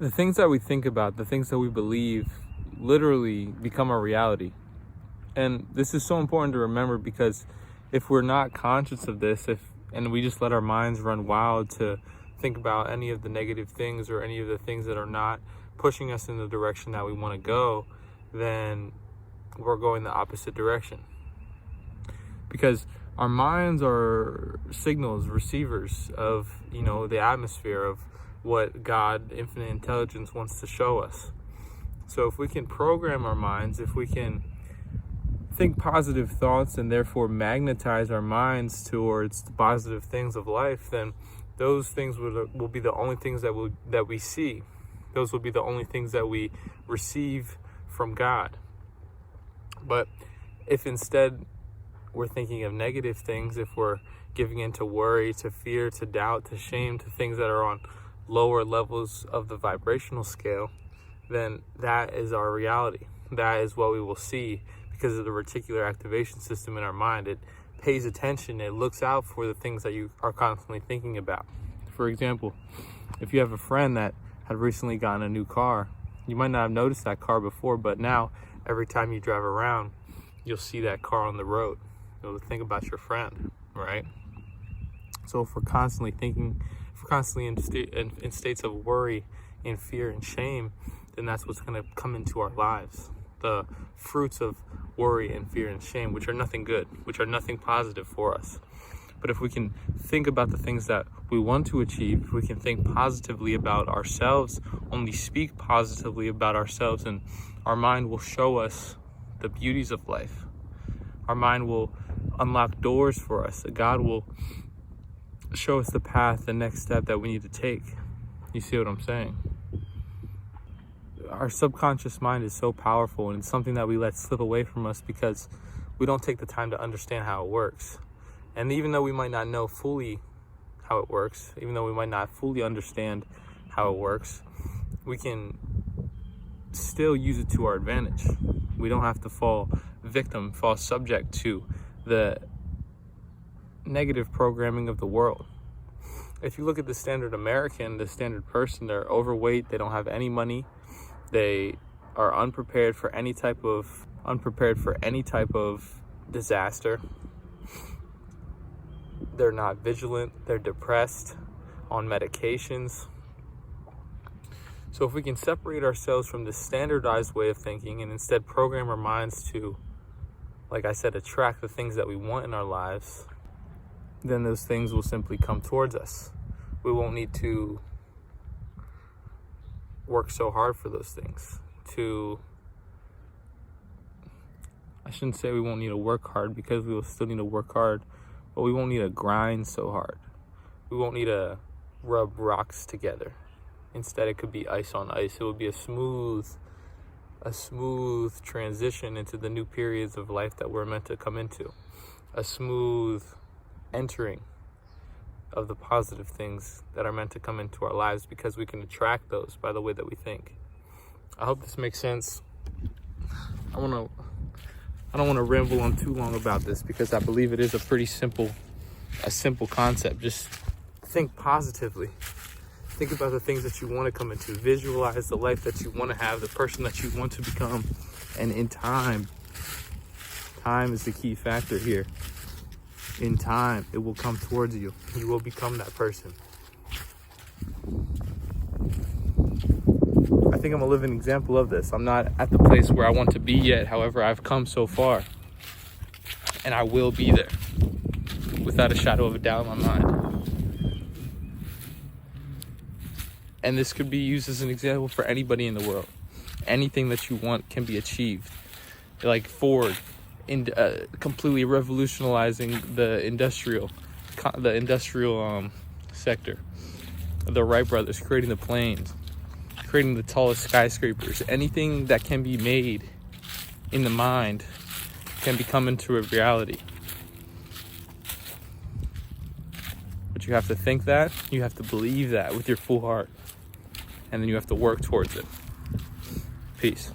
The things that we think about, the things that we believe, literally become our reality. And this is so important to remember, because if we're not conscious of this, and we just let our minds run wild to think about any of the negative things or any of the things that are not pushing us in the direction that we want to go, then we're going the opposite direction. Because our minds are signals, receivers of, the atmosphere of what God, infinite intelligence, wants to show us. So if we can program our minds, if we can think positive thoughts and therefore magnetize our minds towards the positive things of life, then those things will be the only things that we see. Those will be the only things that we receive from God. But if instead we're thinking of negative things, if we're giving in to worry, to fear, to doubt, to shame, to things that are on lower levels of the vibrational scale, then that is our reality. That is what we will see, because of the reticular activation system in our mind. It pays attention, it looks out for the things that you are constantly thinking about. For example, if you have a friend that had recently gotten a new car, you might not have noticed that car before, but now every time you drive around, you'll see that car on the road. You'll think about your friend, right? So if we're constantly in states of worry and fear and shame, then that's what's going to come into our lives. The fruits of worry and fear and shame, which are nothing good, which are nothing positive for us. But if we can think about the things that we want to achieve, if we can think positively about ourselves, only speak positively about ourselves, and our mind will show us the beauties of life. Our mind will unlock doors for us. God will show us the path, the next step that we need to take. You see what I'm saying? Our subconscious mind is so powerful, and it's something that we let slip away from us because we don't take the time to understand how it works. And even though we might not know fully how it works, even though we might not fully understand how it works, we can still use it to our advantage. We don't have to fall subject to the negative programming of the world. If you look at the standard American, the standard person, they're overweight, they don't have any money, they are unprepared for any type of disaster. They're not vigilant, they're depressed, on medications. So if we can separate ourselves from the standardized way of thinking and instead program our minds to, like I said, attract the things that we want in our lives, then those things will simply come towards us. We won't need to work so hard for those things. I shouldn't say we won't need to work hard, because we will still need to work hard, but we won't need to grind so hard. We won't need to rub rocks together. Instead, it could be ice on ice. It will be a smooth transition into the new periods of life that we're meant to come into. A smooth entering of the positive things that are meant to come into our lives, because we can attract those by the way that we think. I hope this makes sense. I don't want to ramble on too long about this, because I believe it is a simple concept. Just think positively. Think about the things that you want to come into. Visualize the life that you want to have, the person that you want to become. And in time is the key factor here. In time, it will come towards you. You will become that person. I think I'm a living example of this. I'm not at the place where I want to be yet. However, I've come so far. And I will be there, without a shadow of a doubt in my mind. And this could be used as an example for anybody in the world. Anything that you want can be achieved. Like Ford, completely revolutionizing the industrial sector. The Wright brothers creating the planes, creating the tallest skyscrapers. Anything that can be made in the mind can become into a reality. But you have to think that, you have to believe that with your full heart, and then you have to work towards it. Peace.